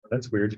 That's weird.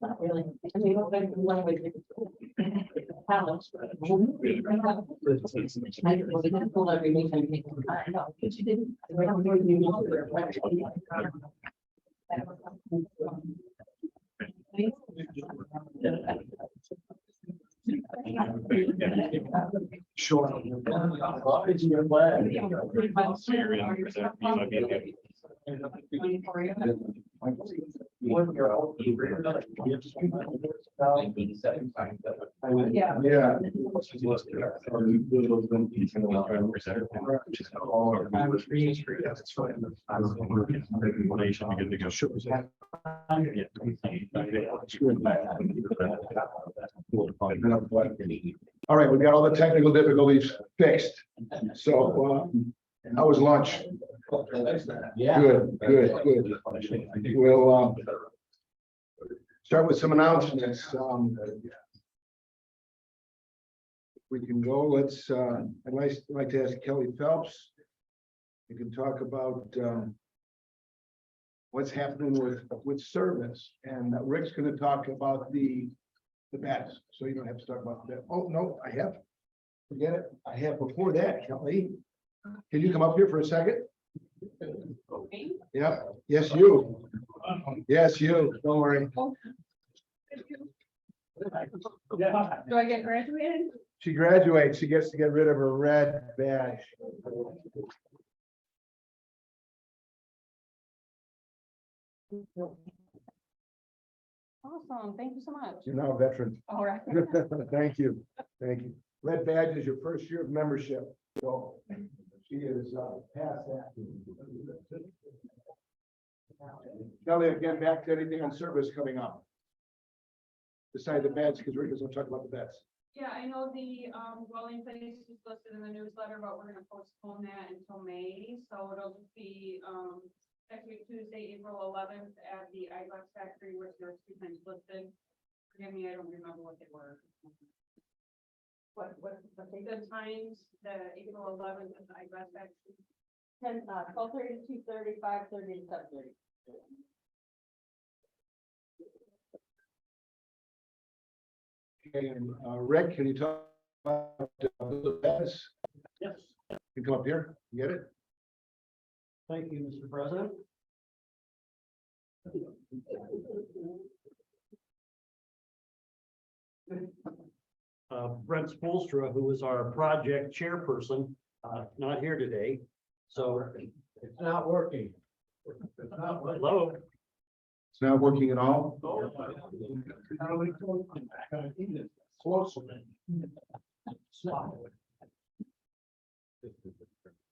Not really. I mean, one way to balance. I didn't pull everything. I know, but you didn't. Sure. Yeah. All right, we got all the technical difficulties fixed. So how was lunch? Yeah. Good. We'll start with some announcements. We can go. Let's. I'd like to ask Kelly Phelps. You can talk about what's happening with service, and Rick's going to talk about the bats. So you don't have to talk about that. Oh no, I have. Forget it. I have before that, Kelly. Can you come up here for a second? Yeah. Yes, you. Yes, you. Don't worry. Do I get graduated? She graduates. She gets to get rid of her red badge. Awesome, thank you so much. You're now a veteran. All right. Thank you. Thank you. Red badge is your first year of membership. So she is past that. Kelly, again, back to anything on service coming up. Besides the beds, because Rick is going to talk about the beds. Yeah, I know the dwelling place is listed in the newsletter, but we're gonna postpone that until May, so it'll just be next week, Tuesday, April 11th at the eyeglass factory, which there are 2 times listed. Forgive me, I don't remember what they were. What the times, the April 11th at the eyeglass factory? 12:30 to 2:30, 5:30 to 7:30. And Rick, can you talk about the beds? Yes. You come up here, you get it? Thank you, Mr. President. Brent Spoolstra, who is our project chairperson, not here today. So it's not working. Hello. It's not working at all?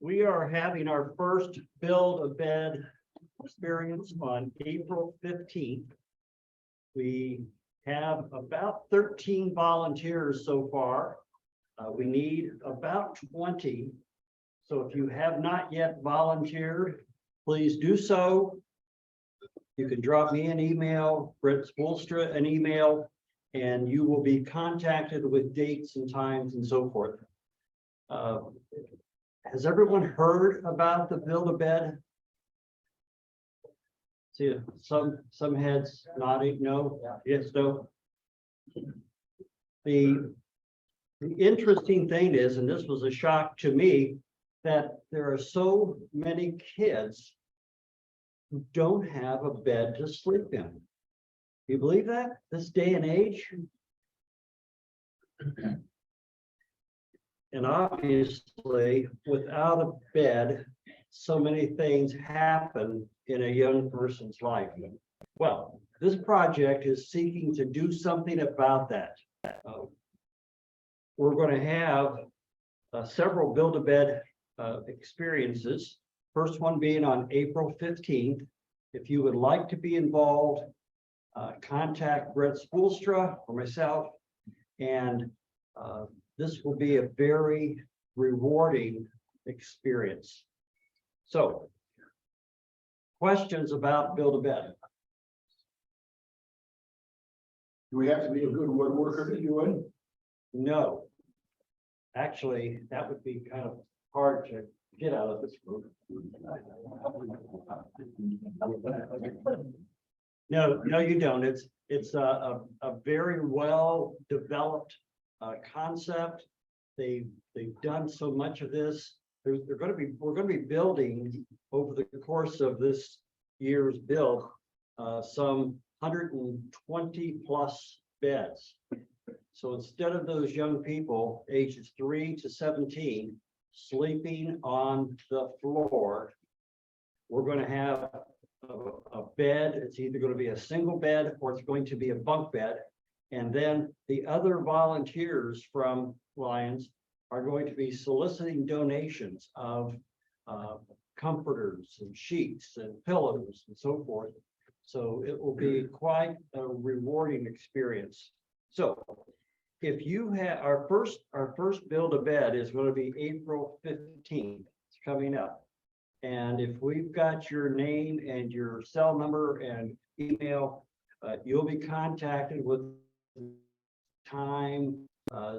We are having our first build a bed experience on April 15th. We have about 13 volunteers so far. We need about 20. So if you have not yet volunteered, please do so. You can drop me an email, Brett Spoolstra an email, and you will be contacted with dates and times and so forth. Has everyone heard about the Build-A-Bed? See, some heads nodding, no, yes, no. The interesting thing is, and this was a shock to me, that there are so many kids who don't have a bed to sleep in. Do you believe that, this day and age? And obviously, without a bed, so many things happen in a young person's life. Well, this project is seeking to do something about that. We're going to have several Build-A-Bed experiences. First one being on April 15th. If you would like to be involved, contact Brett Spoolstra or myself, and this will be a very rewarding experience. So, questions about Build-A-Bed? Do we have to be a good woodworker to do it? No. Actually, that would be kind of hard to get out of this room. No, you don't. It's a very well developed concept. They've done so much of this. We're going to be building over the course of this year's build some 120 plus beds. So instead of those young people ages 3 to 17 sleeping on the floor, we're going to have a bed. It's either going to be a single bed or it's going to be a bunk bed. And then the other volunteers from Lions are going to be soliciting donations of comforters and sheets and pillows and so forth. So it will be quite a rewarding experience. So if you have our first Build-A-Bed is going to be April 15th. It's coming up. And if we've got your name and your cell number and email, you'll be contacted with time,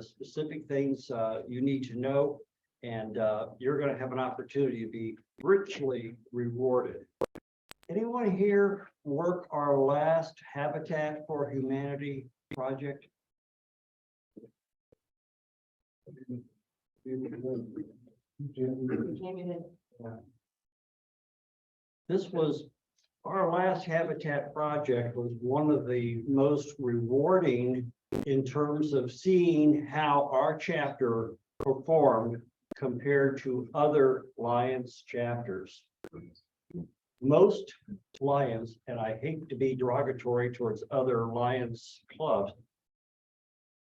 specific things you need to know, and you're going to have an opportunity to be richly rewarded. Anyone here work our last Habitat for Humanity project? This was our last Habitat project, was one of the most rewarding in terms of seeing how our chapter performed compared to other Lions chapters. Most Lions, and I hate to be derogatory towards other Lions clubs,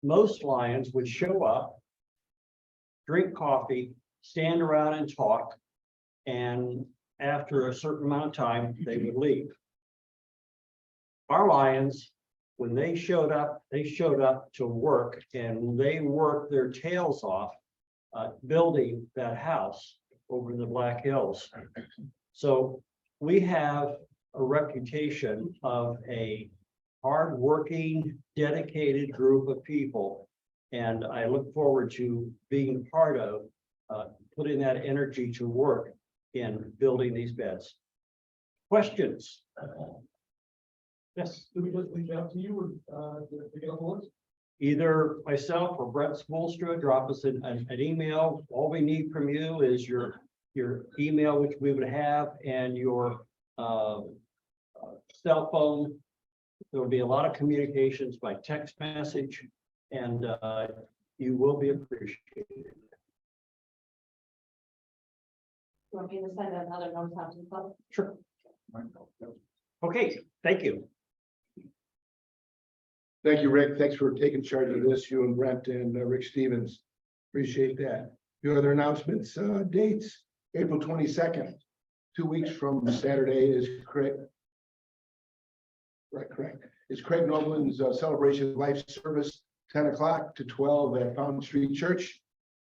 most Lions would show up, drink coffee, stand around and talk, and after a certain amount of time, they would leave. Our Lions, when they showed up to work, and they worked their tails off building that house over in the Black Hills. So we have a reputation of a hardworking, dedicated group of people, and I look forward to being part of putting that energy to work in building these beds. Questions? Yes. Do we just reach out to you or to get on the list? Either myself or Brett Spoolstra, drop us an email. All we need from you is your email, which we would have, and your cell phone. There will be a lot of communications by text message, and you will be appreciated. You want me to send another note out to the club? Sure. Okay, thank you. Thank you, Rick. Thanks for taking charge of this, you and Brent and Rick Stevens. Appreciate that. Your other announcements, dates, April 22nd, 2 weeks from Saturday is correct. It's Craig Noblin's celebration of life service, 10 o'clock to 12 at Fountain Street Church.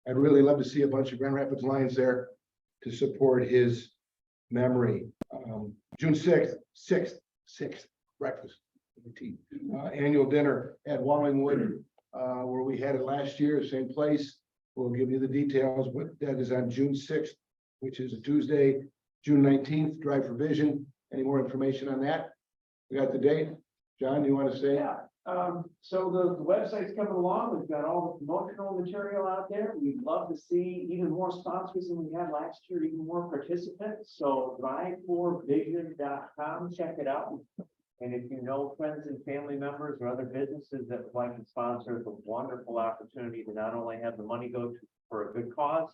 I'd really love to see a bunch of Grand Rapids Lions there to support his memory. June 6th, breakfast. Annual dinner at Wallingwood, where we had it last year, same place. We'll give you the details, but that is on June 6th, which is a Tuesday, June 19th, Drive for Vision. Any more information on that? We got the date. John, you want to say? Yeah, so the website's coming along. We've got all the promotional material out there. We'd love to see even more sponsors than we had last year, even more participants. So drive4vision.com, check it out. And if you know friends and family members or other businesses that would like to sponsor, it's a wonderful opportunity to not only have the money go to for a good cause,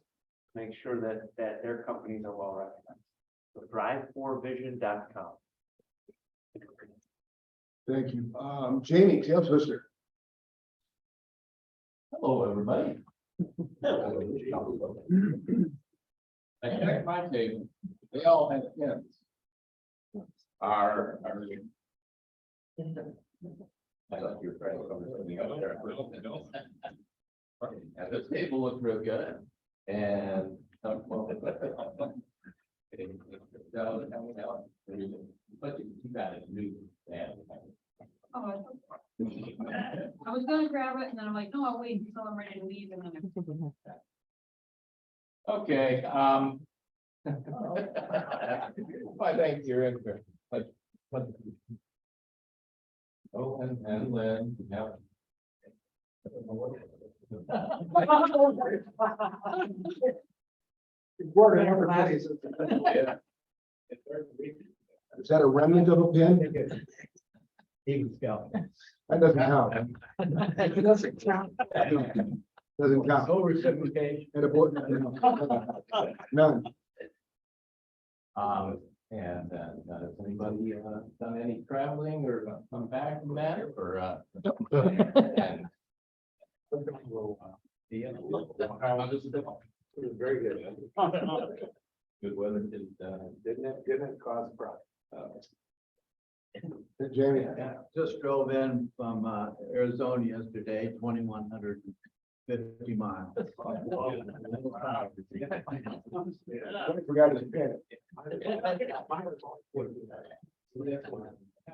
make sure that their companies are well recognized. So drive4vision.com. Thank you. Jamie, Tim Sister. Hello, everybody. I checked my table. They all have pens. Are. I thought you were trying to cover something up there. And the table looked real good. And. But you got it new. Oh, I was gonna grab it and then I'm like, no, I'll wait until I'm ready to leave and then. Okay, I think you're in there, but. Oh, and then, yeah. Yeah. Is that a remnant of a pen? Eagle Scout. That doesn't count. Doesn't count. Doesn't count. No reciprocation. And a board, none. And has anybody done any traveling or come back from that or and- Very good. Good weather didn't cause a problem. Jamie. Just drove in from Arizona yesterday, 2,150 miles. Forgot his pen.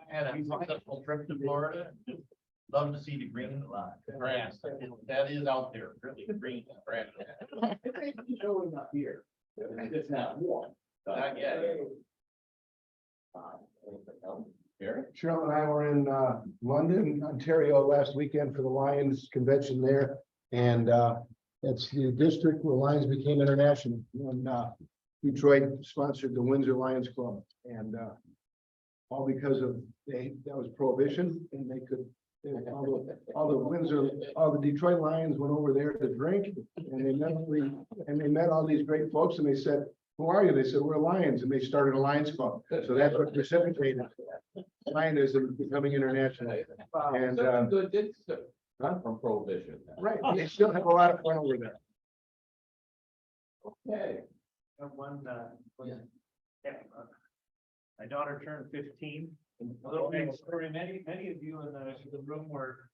Had a successful trip to Florida. Love to see the green grass. That is out there, really green grass. It's showing up here. It's not warm. Not yet. Cheryl and I were in London, Ontario last weekend for the Lions convention there. And it's the district where Lions became international. And Detroit sponsored the Windsor Lions Club. And all because of that was prohibition and they could. All the Detroit Lions went over there to drink and they met all these great folks and they said, who are you? They said, we're Lions, and they started a Lions Club. So that's what precipitated Lionism becoming international. And Good did come from prohibition. right, they still have a lot of fun over there. Okay. My daughter turned 15. A little big story. Many of you in the room were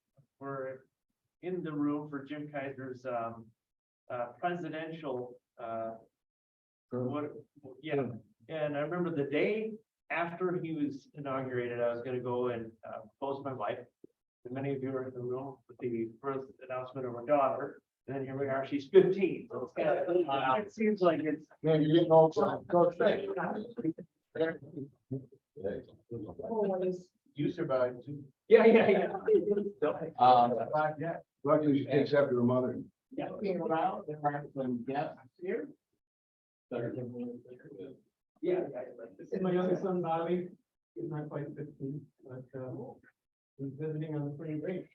in the room for Jim Kaiser's presidential and I remember the day after he was inaugurated, I was going to go and post my wife. And many of you are in the room with the first announcement of our daughter. And then here we are, she's 15. So it's kind of, it seems like it's. Man, you're getting old. Go straight. You survived too. Yeah. Luckily, she takes after her mother. Looking around, there are some guests here. Yeah. This is my youngest son, Bobby. He's not quite 15, but he's visiting on the spring break.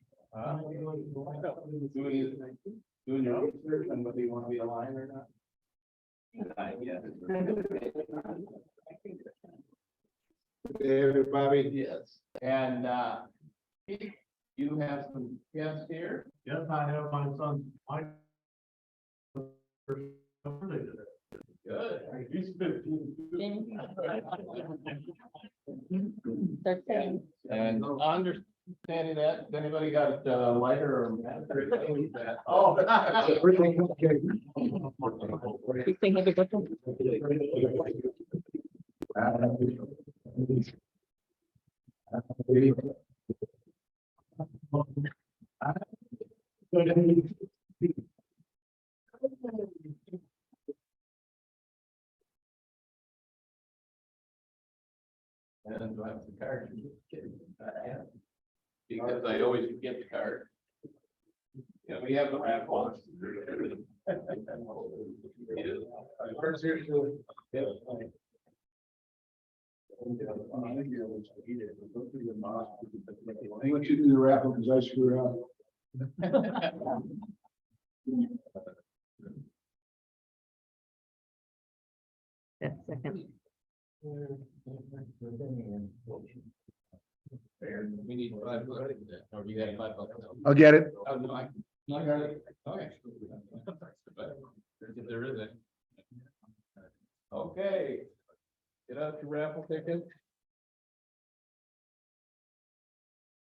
Doing your research on whether you want to be a lion or not. Hey, Bobby. Yes. And you have some guests here. Yes, I have my son, Mike. Good. He's 15. And understanding that, has anybody got a lighter or? Oh. Everything okay. and do I have the card? Because I always get the card. Yeah, we have the raffle. I want you to do the raffle because I screwed up. That's second. We need $5, or you got $5. I'll get it. Oh, no, I got it. Okay. If there isn't. Okay. Get out your raffle ticket.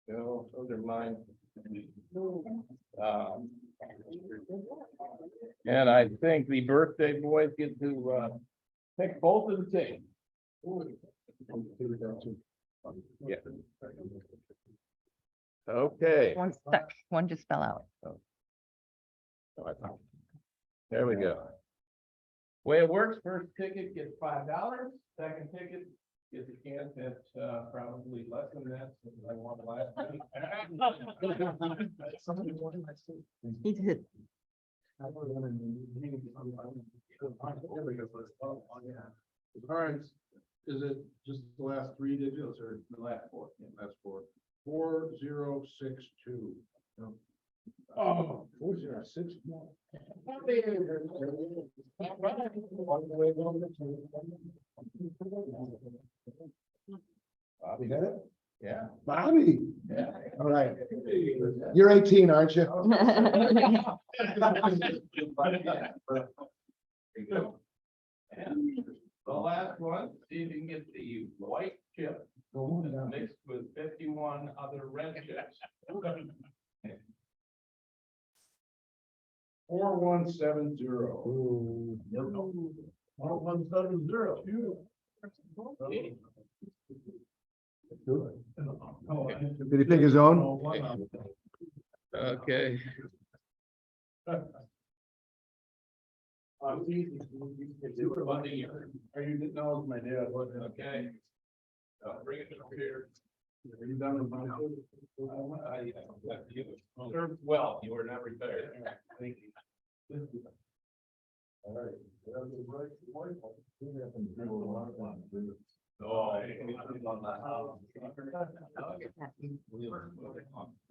No, those are mine. And I think the birthday boys get to pick both of the same. Yeah. Okay. One stuck, one just fell out. There we go. Way it works, first ticket gets $5, second ticket gets a chance at probably less than that, since I won the last time. He did. Alright, is it just the last three digits or the last four? Yeah, last four. 4062. Oh, 4062. Bobby got it? Yeah. Bobby. Yeah. All right. You're 18, aren't you? There you go. And the last one, see if you can get the white chip mixed with 51 other red chips. 4170. 4170. Did he pick his own? Okay. Are you getting all my dad? Okay. Bring it over here. Are you done with my? Served well, you were not retired. Thank you. All right. Oh.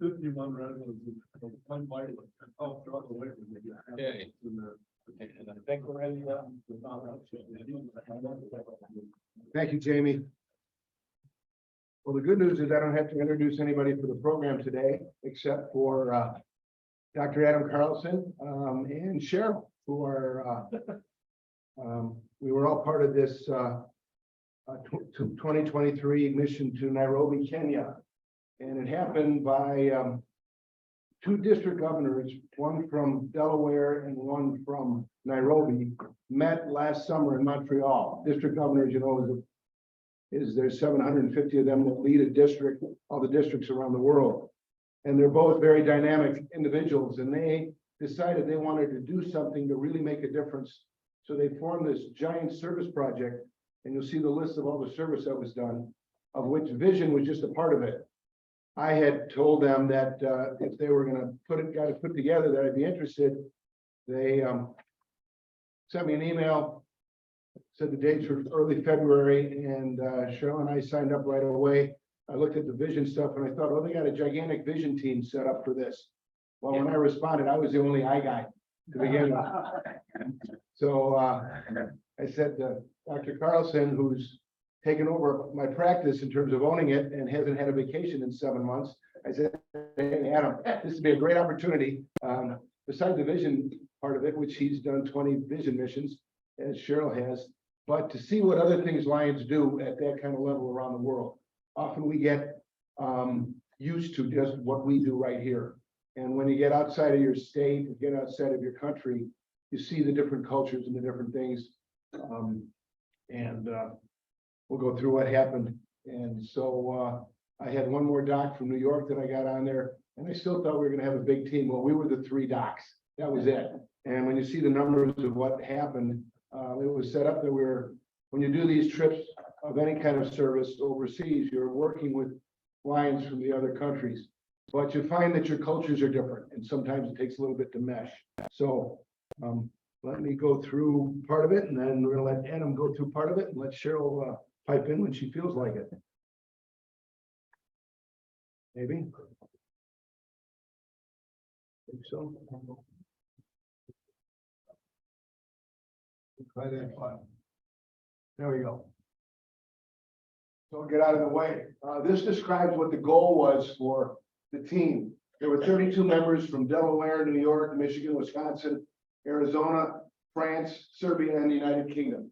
51 residents. Okay. And I think we're ready. Thank you, Jamie. Well, the good news is I don't have to introduce anybody for the program today, except for Dr. Adam Carlson and Cheryl, who are we were all part of this 2023 mission to Nairobi, Kenya. And it happened by two district governors, one from Delaware and one from Nairobi, met last summer in Montreal. District governors, you know, is there's 750 of them that lead a district, all the districts around the world. And they're both very dynamic individuals, and they decided they wanted to do something to really make a difference. So they formed this giant service project, and you'll see the list of all the service that was done, of which vision was just a part of it. I had told them that if they were going to put together, that I'd be interested. They sent me an email, said the dates were early February, and Cheryl and I signed up right away. I looked at the vision stuff and I thought, oh, they got a gigantic vision team set up for this. Well, when I responded, I was the only I guy to begin with. So I said to Dr. Carlson, who's taken over my practice in terms of owning it and hasn't had a vacation in 7 months, I said, hey, Adam, this would be a great opportunity. Besides the vision part of it, which he's done 20 vision missions, as Cheryl has, but to see what other things Lions do at that kind of level around the world. Often we get used to just what we do right here. And when you get outside of your state, you get outside of your country, you see the different cultures and the different things. We'll go through what happened. And so I had one more doc from New York that I got on there, and I still thought we were going to have a big team. Well, we were the 3 docs. That was it. And when you see the numbers of what happened, it was set up that when you do these trips of any kind of service overseas, you're working with Lions from the other countries. But you find that your cultures are different, and sometimes it takes a little bit to mesh. So, let me go through part of it, and then we're gonna let Adam go through part of it, and let Cheryl, pipe in when she feels like it. Maybe? Think so? Try that one. There we go. So I'll get out of the way. This describes what the goal was for the team. There were 32 members from Delaware, New York, Michigan, Wisconsin, Arizona, France, Serbia, and the United Kingdom.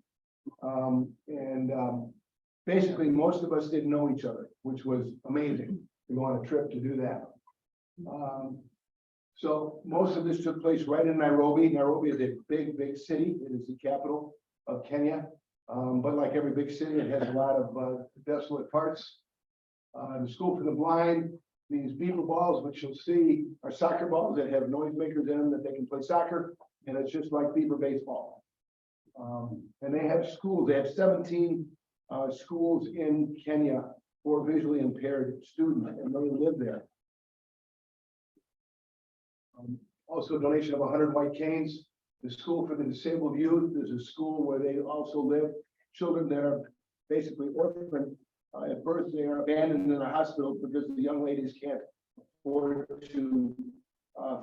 Basically, most of us didn't know each other, which was amazing to go on a trip to do that. So most of this took place right in Nairobi. Nairobi is a big, big city. It is the capital of Kenya. But like every big city, it has a lot of desolate parts. The School for the Blind, these beaver balls, which you'll see, are soccer balls that have noisemakers in them that they can play soccer. And it's just like beaver baseball. And they have schools. They have 17 schools in Kenya for visually impaired students, and they live there. Also, a donation of 100 white canes. The School for the Disabled Youth is a school where they also live. Children that are basically orphaned at birth, they are abandoned in a hospital because the young ladies can't afford to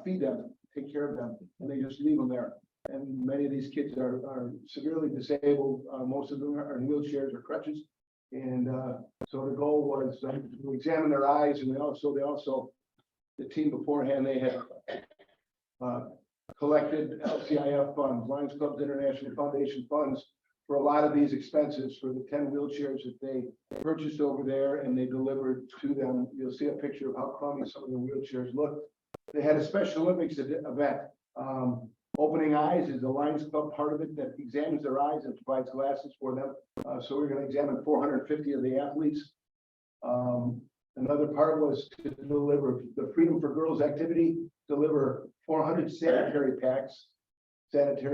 feed them, take care of them, and they just leave them there. And many of these kids are severely disabled. Most of them are in wheelchairs or crutches. And so the goal was to examine their eyes, and they also, the team beforehand, they had collected LCIF funds, Lions Clubs International Foundation funds, for a lot of these expenses for the 10 wheelchairs that they purchased over there, and they delivered to them. You'll see a picture of how crummy some of the wheelchairs look. They had a Special Olympics event. Opening Eyes is the Lions Club part of it that examines their eyes and provides glasses for them. So we're going to examine 450 of the athletes. Another part was to deliver the Freedom for Girls activity, deliver 400 sanitary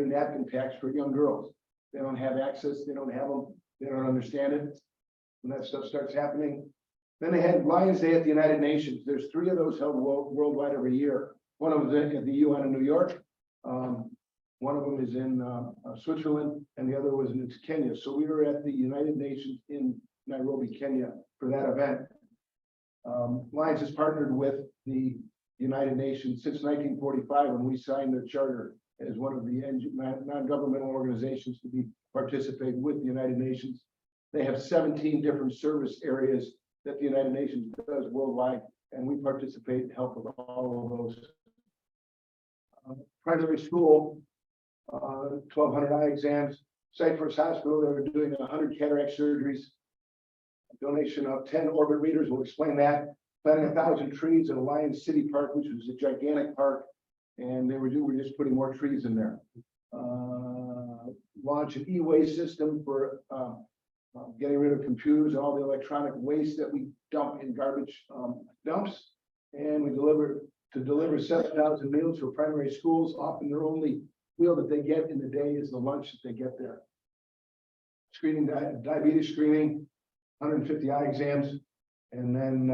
napkin packs for young girls. They don't have access, they don't have them, they don't understand it. When that stuff starts happening. Then they had Lions Day at the United Nations. There's 3 of those held worldwide every year. One of them is at the UN in New York. One of them is in Switzerland, and the other was in Kenya. So we were at the United Nations in Nairobi, Kenya for that event. Lions has partnered with the United Nations since 1945 when we signed their charter as one of the non-governmental organizations to participate with the United Nations. They have 17 different service areas that the United Nations does worldwide, and we participate and help with all of those. Primary school, 1,200 eye exams. Cypress Hospital, they were doing 100 cataract surgeries. A donation of 10 orbit readers, we'll explain that. Planting 1,000 trees in Lions City Park, which was a gigantic park, and we're just putting more trees in there. Launch an e-waste system for getting rid of computers and all the electronic waste that we dump in garbage dumps. And we deliver 7,000 meals for primary schools. Often their only meal that they get in the day is the lunch that they get there. Screening, diabetes screening, 150 eye exams. And then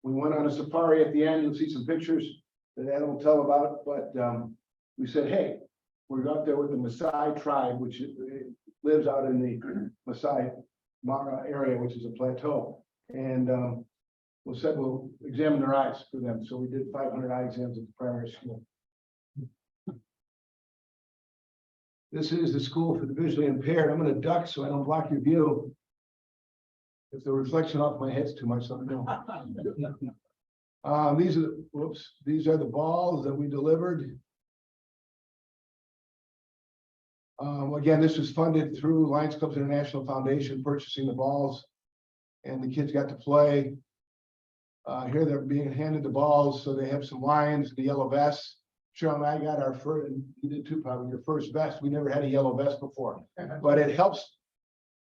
we went on a safari at the end. You'll see some pictures that Adam will tell about. But we said, hey, we're out there with the Maasai tribe, which lives out in the Maasai Mara area, which is a plateau. And we said we'll examine their eyes for them. So we did 500 eye exams at the primary school. This is the school for the visually impaired. I'm going to duck so I don't block your view. If the reflection off my head's too much, let me know. These are the balls that we delivered. Again, this was funded through Lions Clubs International Foundation, purchasing the balls, and the kids got to play. Here they're being handed the balls, so they have some lions, the yellow vests. Cheryl and I got our first, and you did too, probably your first vest. We never had a yellow vest before, but it helps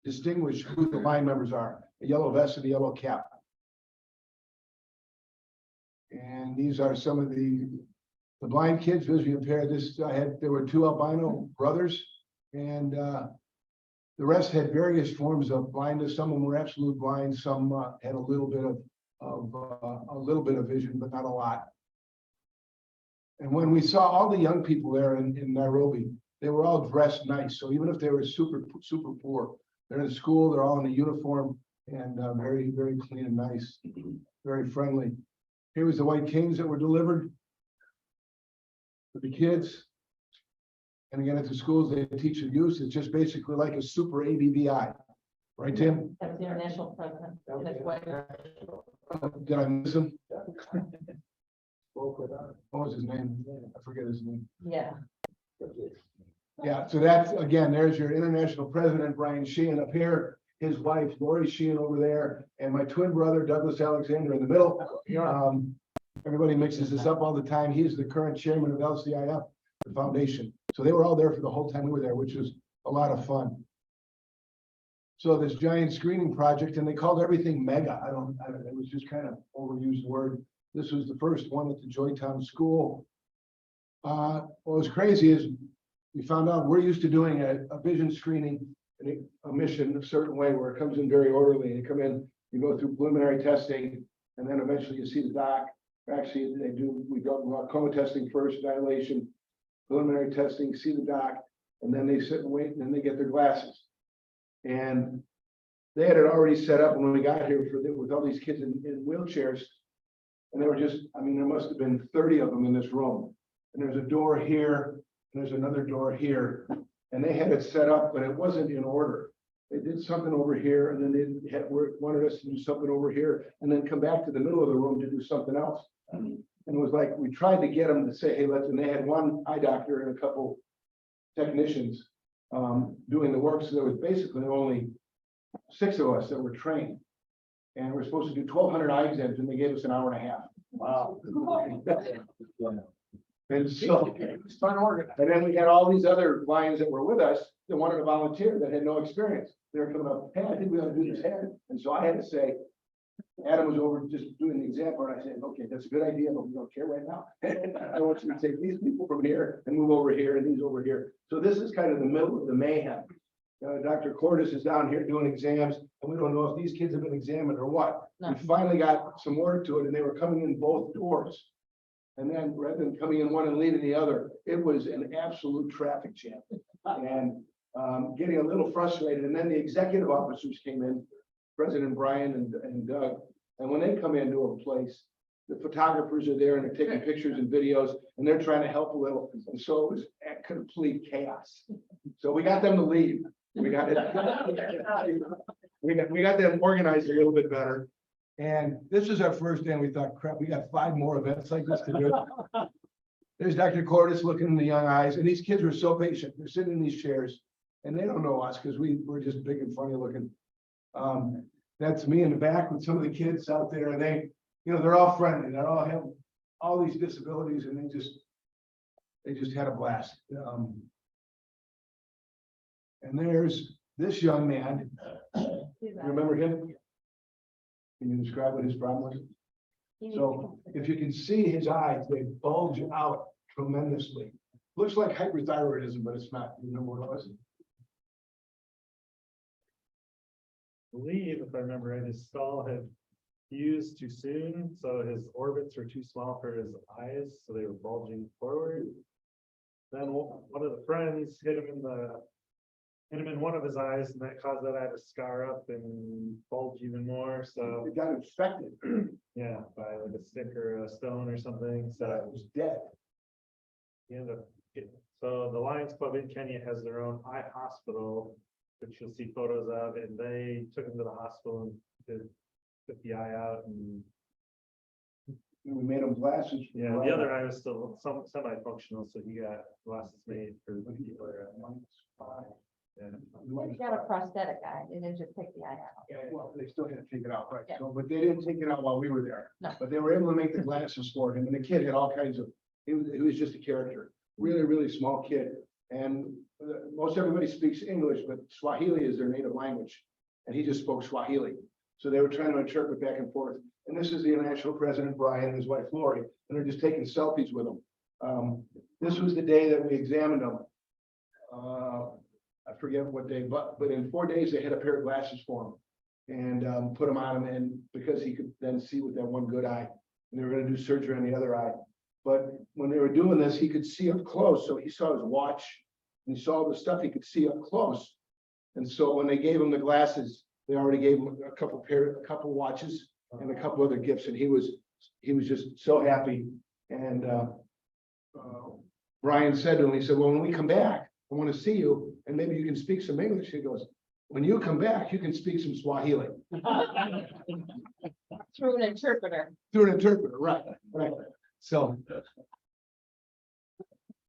distinguish who the line members are, a yellow vest and a yellow cap. And these are some of the blind kids, visually impaired. There were 2 albino brothers, and the The rest had various forms of blindness. Some of them were absolute blind. Some had a little bit of vision, but not a lot. And when we saw all the young people there in Nairobi, they were all dressed nice. So even if they were super poor, they're in school, they're all in a uniform and very, very clean and nice, very friendly. Here was the white canes that were delivered for the kids. And again, at the schools, they teach the use. It's just basically like a super ABVI. Right, Tim? That was the international president. And his wife. Did I miss him? What was his name? I forget his name. Yeah. Yeah, so that's, again, there's your international president, Brian Sheehan up here, his wife, Lori Sheehan over there, and my twin brother, Douglas Alexander in the middle. Everybody mixes this up all the time. He's the current chairman of LCIF, the foundation. So they were all there for the whole time we were there, which was a lot of fun. So this giant screening project, and they called everything mega. It was just kind of overused word. This was the first one at the Joytown School. What was crazy is we found out we're used to doing a vision screening, a mission a certain way where it comes in very orderly. And you come in, you go through preliminary testing, and then eventually you see the doc. Actually, we go glaucoma testing first, dilation, preliminary testing, see the doc, and then they sit and wait, and then they get their glasses. And they had it already set up when we got here with all these kids in wheelchairs. And they were just, I mean, there must have been 30 of them in this room. And there's a door here, and there's another door here. And they had it set up, but it wasn't in order. They did something over here, and then they wanted us to do something over here, and then come back to the middle of the room to do something else. And it was like, we tried to get them to say, hey, and they had one eye doctor and a couple technicians doing the work. So there was basically only 6 of us that were trained. And we're supposed to do 1,200 eye exams, and they gave us an hour and a half. Wow. And so, and then we had all these other lions that were with us that wanted to volunteer that had no experience. They were coming up, hey, I think we ought to do this head. And so I had to say, Adam was over just doing the example, and I said, okay, that's a good idea, but we don't care right now. I want you to take these people from here and move over here and these over here. So this is kind of the middle of the mayhem. Dr. Cordes is down here doing exams, and we don't know if these kids have been examined or what. No. We finally got some word to it, and they were coming in both doors. And then rather than coming in one and leaving the other, it was an absolute traffic jam. And getting a little frustrated. And then the executive officers came in, President Brian and Doug. And when they come into a place, the photographers are there and they're taking pictures and videos, and they're trying to help a little. And so it was a complete chaos. So we got them to leave. We got them organized a little bit better. And this is our first day, and we thought, crap, we got 5 more events like this to do. There's Dr. Cordes looking in the young eyes, and these kids were so patient. They're sitting in these chairs, and they don't know us because we're just big and funny looking. That's me in the back with some of the kids out there, and they, they're all friendly. They all have all these disabilities, and they just had a blast. And there's this young man. You remember him? Can you describe what his problem was? So if you can see his eyes, they bulge out tremendously. Looks like hyperthyroidism, but it's not. You remember what it was? I believe, if I remember right, his skull had fused too soon, so his orbits were too small for his eyes, so they were bulging forward. Then one of the friends hit him in one of his eyes, and that caused that eye to scar up and bulge even more. So It got infected. yeah, by like a stick or a stone or something. It So was dead. he ended up so the Lions Club in Kenya has their own eye hospital, which you'll see photos of, and they took him to the hospital and took the eye out, and We made him glasses. yeah, the other eye was still semi-functional, so he got glasses made for the people. Yeah. You got a prosthetic eye, and then just take the eye out. Yeah, well, they still had to take it out, right? Yeah. So, but they didn't take it out while we were there. No. But they were able to make the glasses for him, and the kid had all kinds of. He was just a character, really, really small kid, and most everybody speaks English, but Swahili is their native language, and he just spoke Swahili. So they were trying to interpret back and forth. And this is the international president Brian and his wife Lori, and they're just taking selfies with him. This was the day that we examined him. I forget what day, but in 4 days, they had a pair of glasses for him. And put them on him, and because he could then see with that one good eye, and they were gonna do surgery on the other eye. But when they were doing this, he could see up close, so he saw his watch, and he saw the stuff he could see up close. And so when they gave him the glasses, they already gave him a couple watches and a couple other gifts, and he was just so happy. And Brian said to him, he said, well, when we come back, I want to see you, and maybe you can speak some English. He goes, when you come back, you can speak some Swahili. Through an interpreter. Through an interpreter, right, right. So.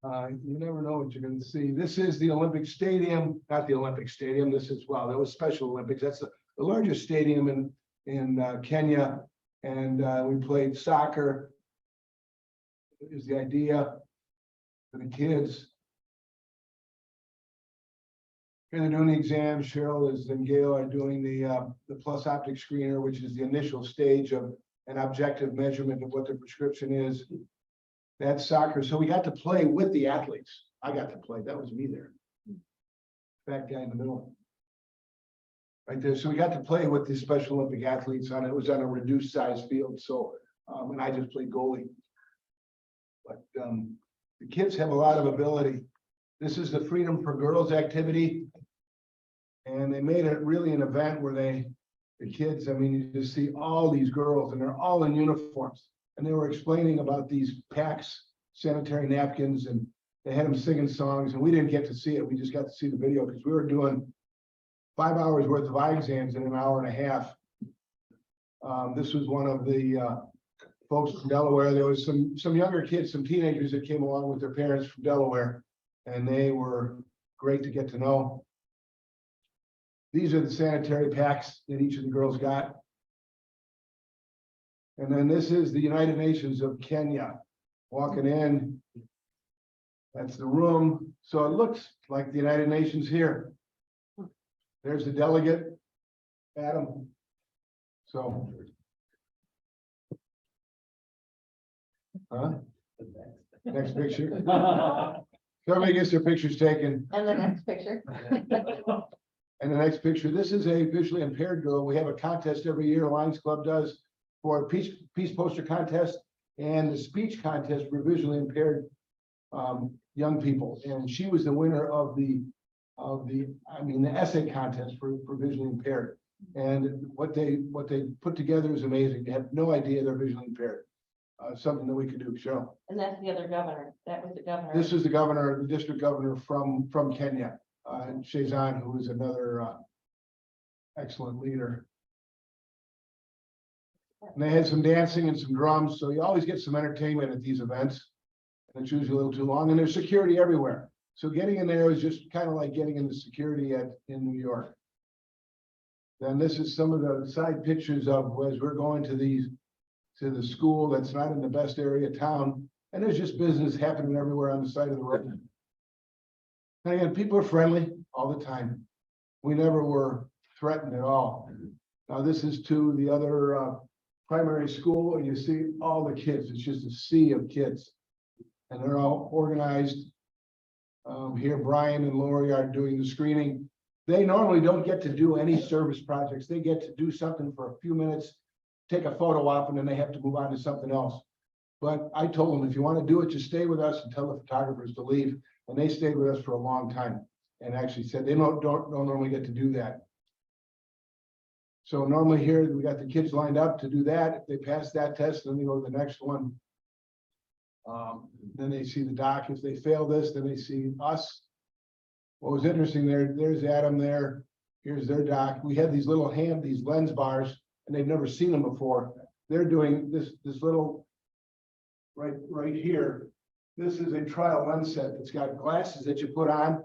You never know what you're gonna see. This is the Olympic Stadium, not the Olympic Stadium. This is, well, that was Special Olympics. That's the largest stadium in Kenya. And we played soccer. Is the idea for the kids. Here they're doing the exams. Cheryl and Gail are doing the plus optic screener, which is the initial stage of an objective measurement of what the prescription is. That's soccer. So we got to play with the athletes. I got to play. That was me there. Fat guy in the middle. Right there. So we got to play with the Special Olympic athletes on it. It was on a reduced size field. So and I just played goalie. But the kids have a lot of ability. This is the Freedom for Girls activity. And they made it really an event where the kids, I mean, you just see all these girls and they're all in uniforms. And they were explaining about these packs, sanitary napkins, and they had them singing songs, and we didn't get to see it. We just got to see the video because we were doing 5 hours worth of eye exams in an hour and a half. This was one of the folks from Delaware. There was some younger kids, some teenagers that came along with their parents from Delaware, and they were great to get to know. These are the sanitary packs that each of the girls got. And then this is the United Nations of Kenya. Walking in, that's the room. So it looks like the United Nations here. There's the delegate, Adam. So. Next picture. So everybody gets their pictures taken. And the next picture. And the next picture, this is a visually impaired girl. We have a contest every year, Lions Club does, for a peace poster contest and the speech contest for visually impaired young people. And she was the winner of the essay contest for visually impaired. And what they put together is amazing. They have no idea they're visually impaired. Something that we could do, show. And that's the other governor. That was the governor. This is the governor, the district governor from Kenya, Shazan, who is another excellent leader. And they had some dancing and some drums, so you always get some entertainment at these events. And it's usually a little too long, and there's security everywhere. So getting in there is just kind of like getting into security in New York. Then this is some of the side pictures of as we're going to the school that's not in the best area of town, and there's just business happening everywhere on the side of the road. And again, people are friendly all the time. We never were threatened at all. Now this is to the other primary school, and you see all the kids. It's just a sea of kids, and they're all organized. Here, Brian and Lori are doing the screening. They normally don't get to do any service projects. They get to do something for a few minutes, take a photo op, and then they have to move on to something else. But I told them, if you want to do it, just stay with us and tell the photographers to leave. And they stayed with us for a long time and actually said they don't normally get to do that. So normally here, we got the kids lined up to do that. If they pass that test, then they go to the next one. Then they see the doc. If they fail this, then they see us. What was interesting there's Adam there. Here's their doc. We had these these lens bars, and they've never seen them before. They're doing this little right here. This is a trial lens set that's got glasses that you put on.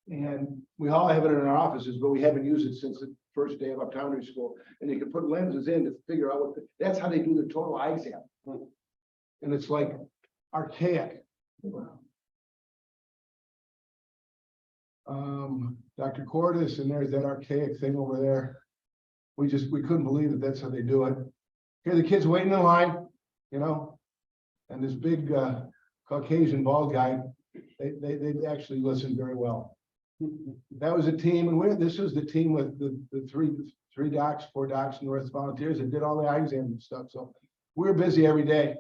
And we all have it in our offices, but we haven't used it since the first day of optometry school. And you can put lenses in to figure out that's how they do the total eye exam. And it's like archaic. Dr. Cordes, and there's that archaic thing over there. We couldn't believe that that's how they do it. Here the kids waiting in line, and this big Caucasian bald guy, they actually listen very well. That was a team, and this was the team with the three docs, 4 docs, North volunteers that did all the eye exams and stuff, so we're busy every day,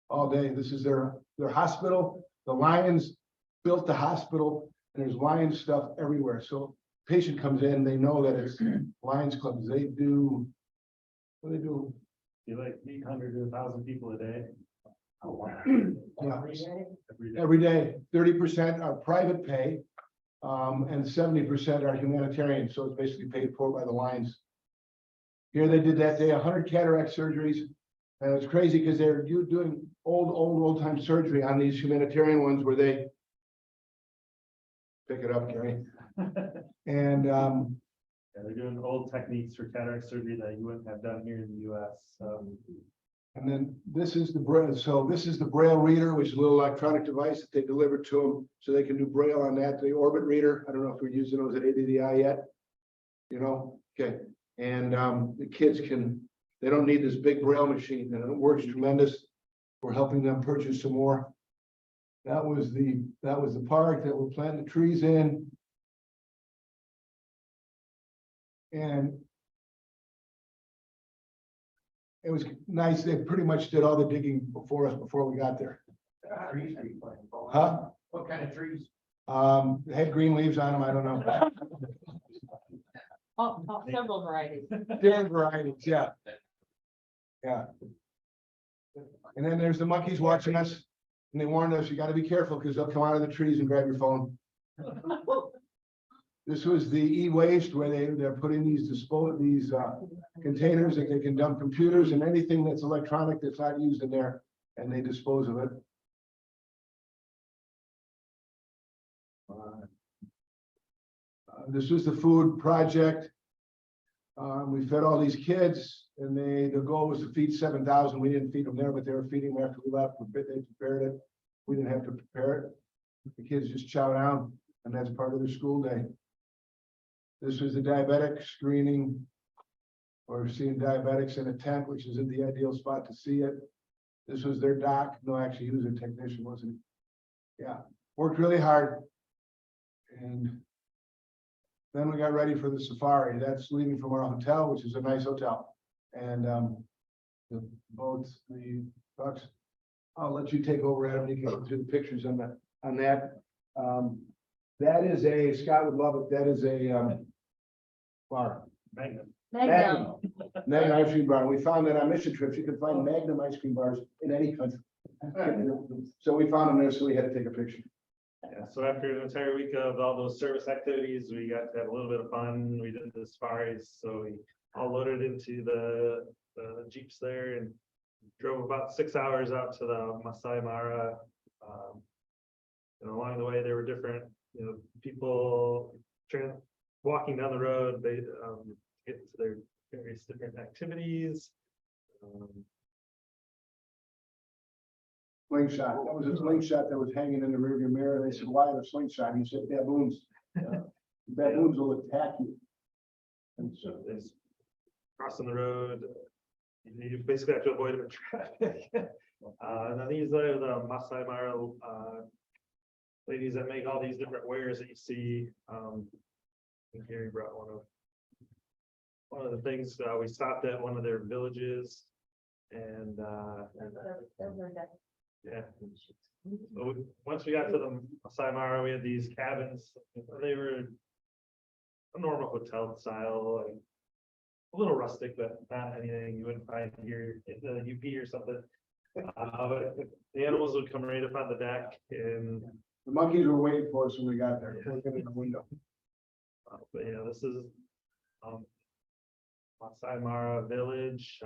all day. This is their hospital. The Lions built the hospital, and there's Lions stuff everywhere, so patient comes in, they know that it's Lions clubs, they do, what do they do? You like 800 to 1,000 people a day. Yeah, every day, 30% are private pay, and 70% are humanitarian, so it's basically paid for by the Lions. Here they did that day 100 cataract surgeries, and it's crazy because they're doing old time surgery on these humanitarian ones where they pick it up, Gary. And Yeah, they're doing old techniques for cataract surgery that you wouldn't have done here in the US. and then this is the Braille. So this is the Braille reader, which is a little electronic device that they deliver to them so they can do Braille on that. The Orbit reader. I don't know if we're using those at ADDI yet. You know, okay. And the kids they don't need this big Braille machine, and it works tremendous. We're helping them purchase some more. That was the park that we're planting the trees in. And it was nice. They pretty much did all the digging before us, before we got there. Huh? What kind of trees? They had green leaves on them. I don't know. Oh, several varieties. Different varieties, yeah. Yeah. And then there's the monkeys watching us, and they warned us, you gotta be careful, because they'll come out of the trees and grab your phone. This was the e-waste where they're putting these containers that they can dump computers and anything that's electronic that's not used in there, and they dispose of it. This was the food project. We fed all these kids, and the goal was to feed 7,000. We didn't feed them there, but they were feeding them after we left. They prepared it. We didn't have to prepare it. The kids just chow down, and that's part of their school day. This was the diabetic screening. Or seeing diabetics in a tent, which isn't the ideal spot to see it. This was their doc. No, actually, he was a technician, wasn't he? Yeah, worked really hard. And then we got ready for the safari. That's leaving from our hotel, which is a nice hotel. And the boats, the trucks. I'll let you take over, Adam. You can go through the pictures on that. That is Scott would love it. That is a bar. Magnum. Magnum. Magnum ice cream bar. We found that on mission trips, you can find Magnum ice cream bars in any country. So we found them there, so we had to take a picture. Yeah, so after an entire week of all those service activities, we got to have a little bit of fun. We did the safaris, so we all loaded into the Jeeps there and drove about 6 hours out to the Masai Mara. And along the way, there were different, people walking down the road. They get to their various different activities. Slingshot. That was a slingshot that was hanging in the rearview mirror. They said, why the slingshot? He said, baboons. Baboons will attack you. And so there's crossing the road. You basically have to avoid them in traffic. And then these are the Masai Mara ladies that make all these different wares that you see. And Gary brought one of the things. We stopped at one of their villages, and yeah. So once we got to the Masai Mara, we had these cabins. They were a normal hotel style, like a little rustic, but not anything you wouldn't find here in the UP or something. But the animals would come right up on the deck, and the monkeys were waiting for us when we got there. Looking in the window. But yeah, this is Masai Mara village.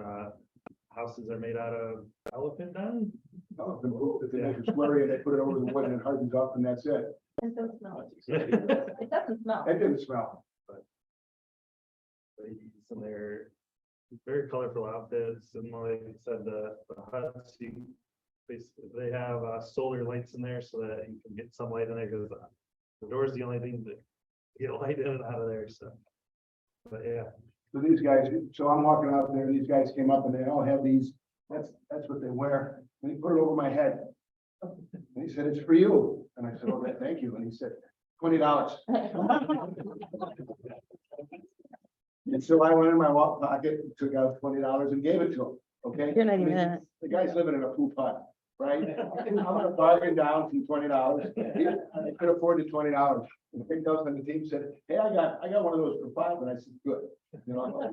Houses are made out of elephant dung. Oh, the boot that they make a slurry and they put it over the wood and it hardens up and that's it. It doesn't smell. It doesn't smell. It didn't smell. Ladies and their very colorful outfits, and like I said, the huts, they have solar lights in there so that you can get some light in there, because the door is the only thing that get light in and out of there. So, but yeah. So these guys, so I'm walking out there, these guys came up and they all have these, that's what they wear. And he put it over my head. And he said, it's for you. And I said, oh, thank you. And he said, $20. And so I went in my wallet pocket, took out $20 and gave it to him, okay? You're not even I mean, in it. The guy's living in a poop hut, right? I'm gonna bargain down from $20. I could afford the $20. And picked up and the team said, hey, I got one of those for $5, and I said, good. You know,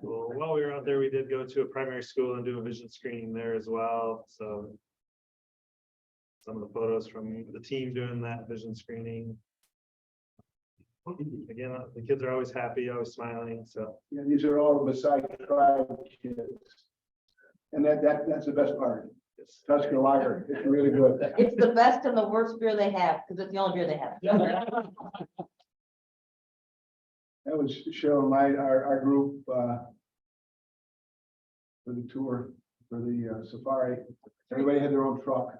Well, while we were out there, we did go to a primary school and do a vision screening there as well, so. Some of the photos from the team doing that vision screening. Again, the kids are always happy, always smiling, so. Yeah, these are all Maasai tribe kids. And that's the best part. Tusker Lager, it's really good. It's the best and the worst beer they have, because it's the only beer they have. That was showing our group, for the tour, for the safari. Everybody had their own truck.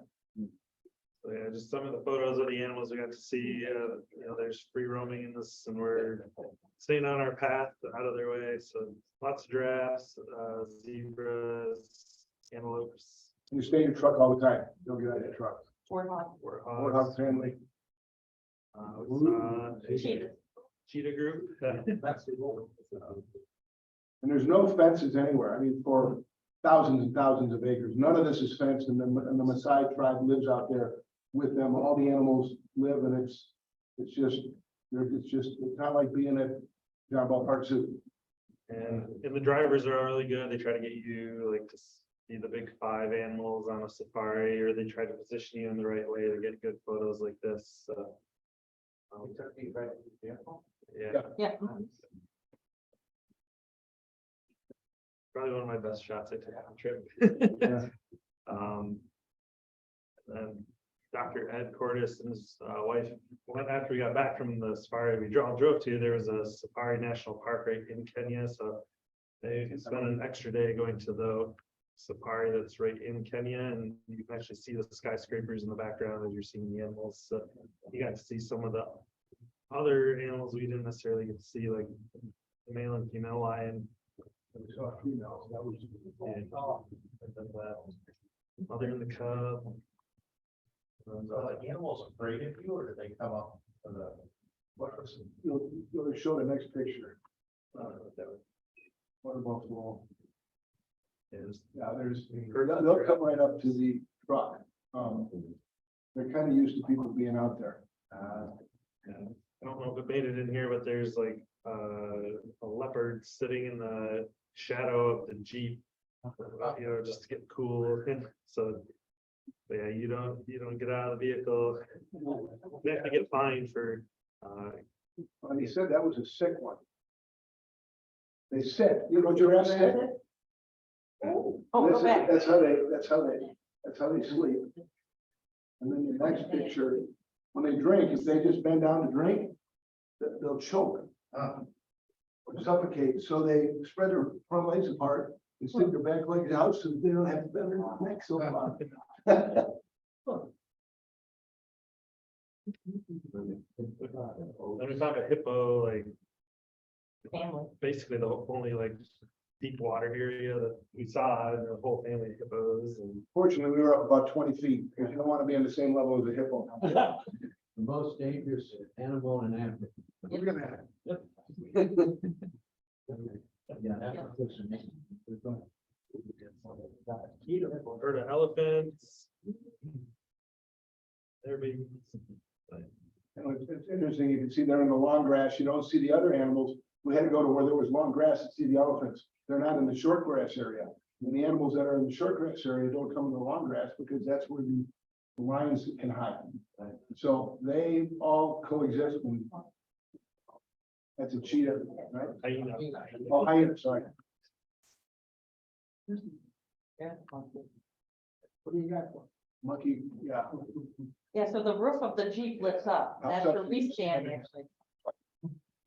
So yeah, just some of the photos of the animals we got to see, there's free roaming in this and we're staying on our path out of their way. So lots of giraffes, zebras, antelopes. You stay in your truck all the time. Don't get out of your truck. Warthog. Warthog family. Cheetahs. Cheetah group. And there's no fences anywhere. I mean, for thousands and thousands of acres. None of this is fenced, and the Maasai tribe lives out there with them. All the animals live, and it's not like being at John Ballpark Zoo. And the drivers are really good. They try to get you like to see the big 5 animals on a safari, or they try to position you in the right way to get good photos like this. So, yeah, Yeah. probably one of my best shots I took on the trip. Yeah. And Dr. Ed Cordes and his wife, after we got back from the safari we drove to, there was a safari national park right in Kenya. So they spent an extra day going to the safari that's right in Kenya, and you can actually see the skyscrapers in the background as you're seeing the animals. So you got to see some of the other animals we didn't necessarily get to see, like the male and female lion. We saw females. That was. Mother and the cub. The animals afraid of you, or do they come up? You'll show the next picture. Water buffalo. Yeah, they'll come right up to the truck. They're kind of used to people being out there. I don't know if it made it in here, but there's like a leopard sitting in the shadow of the Jeep, just to get cool. So, but yeah, you don't get out of the vehicle. You have to get fined for. And he said that was a sick one. They said, giraffe said. Oh, go back. That's how they sleep. And then the next picture, when they drink, if they just bend down to drink, they'll choke. Or suffocate, so they spread their front legs apart and stick their back legs out so they don't have to bend their neck so far. Then we found a hippo, like Family. basically the only like deep water area that we saw, and the whole family of hippos. And Fortunately, we were up about 20 feet, because you don't want to be on the same level as a hippo. The most dangerous animal in Africa. Look at that. Yeah. herd of elephants. Everybody. It's interesting, you can see they're in the long grass, you don't see the other animals. We had to go to where there was long grass to see the elephants. They're not in the short grass area. And the animals that are in the short grass area don't come in the long grass because that's where the lions can hide. So they all coexist. That's a cheetah, right? Hyena. Oh, hyena, sorry. What do you got? Monkey, yeah. Yeah, so the roof of the Jeep lifts up. That's where we stand actually.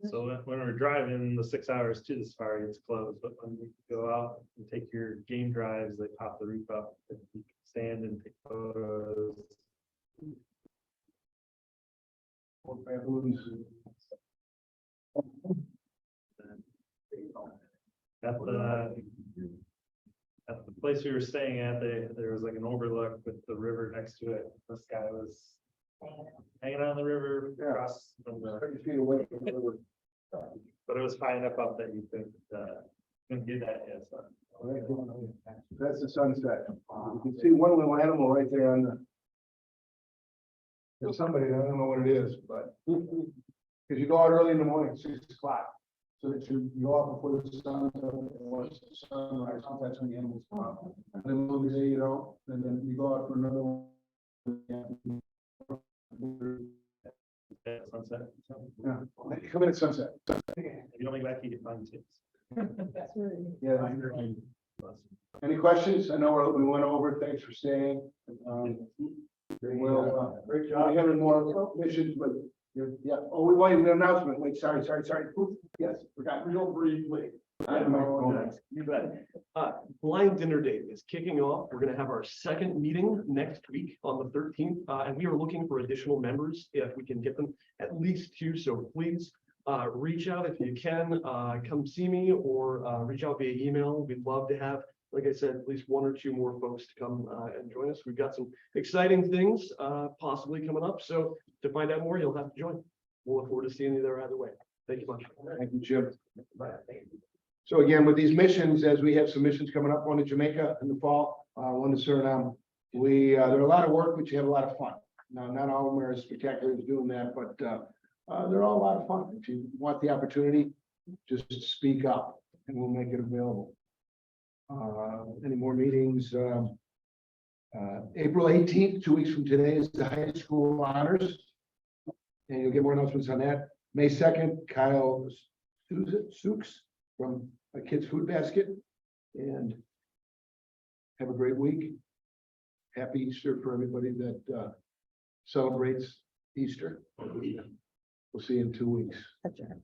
So when we're driving the 6 hours to the safari, it's closed, but when you go out and take your game drives, they pop the roof up, and you can stand and take photos. Or baboons. At the place place we were staying at, there was like an overlook with the river next to it. This guy was hanging out on the river across from the, 30 feet away from the river. but it was high enough up that you couldn't do that yet, so. That's the sunset. You can see one little animal right there on the. There's somebody, I don't know what it is, but. Because you go out early in the morning, 6 o'clock, so that you go out before the sun, once the sunrise, that's when the animals come out. And then in the middle of the day, you know, and then you go out for another one. Yeah, sunset. Yeah, you come in at sunset. If you don't make that, you get fun tips. Yeah. Any questions? I know we went over, thanks for staying. We'll, great job. We have more missions, but, yeah, oh, we wanted an announcement, wait, sorry. Oops, yes, forgot. Real briefly. You You bet. Blind dinner date is kicking off. We're gonna have our second meeting next week on the 13th, and we are looking for additional members if we can get them at least 2. So please reach out if you can, come see me or reach out via email. We'd love to have, like I said, at least 1 or 2 more folks to come and join us. We've got some exciting things possibly coming up. So to find out more, you'll have to join. We'll look forward to seeing you there either way. Thank you much. Thank you, Jim. So again, with these missions, as we have some missions coming up, one to Jamaica in the fall, one to Suriname. They're a lot of work, but you have a lot of fun. Now, not all of them are as spectacular as doing that, but they're all a lot of fun. If you want the opportunity, just speak up and we'll make it available. Any more meetings? April 18th, 2 weeks from today, is the high school honors. And you'll get more announcements on that. May 2nd, Kyle Sukes from a Kids Food Basket. And have a great week. Happy Easter for everybody that celebrates Easter. We'll see you in 2 weeks. That's right.